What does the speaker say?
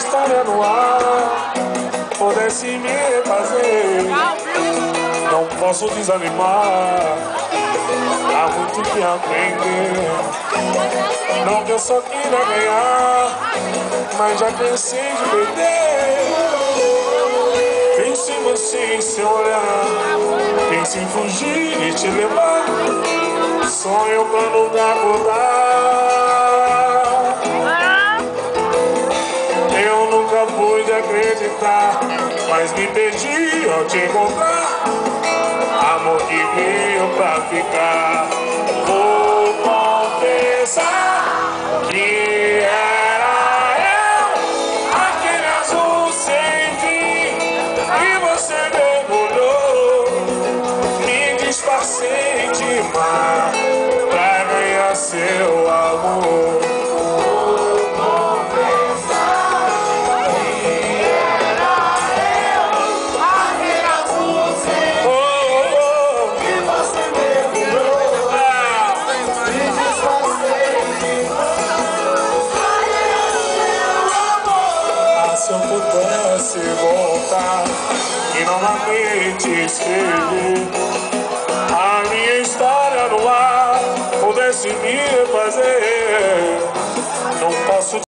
história no ar pudesse me fazer, não posso desanimar. Há muito que aprender. Não que eu só queira ganhar, mas já cansei de perder. Pense em você em seu olhar, pense em fugir e te levar. Sonho pra nunca acordar. Eu nunca pude acreditar, mas me perdi ao te encontrar. Amor que veio pra ficar. Vou confessar que era eu, aquele azul sem fim, e você mergulhou. Me disfarcei de mar pra ganhar seu amor. Se eu pudesse voltar e novamente escrever a minha história no ar, pudesse me fazer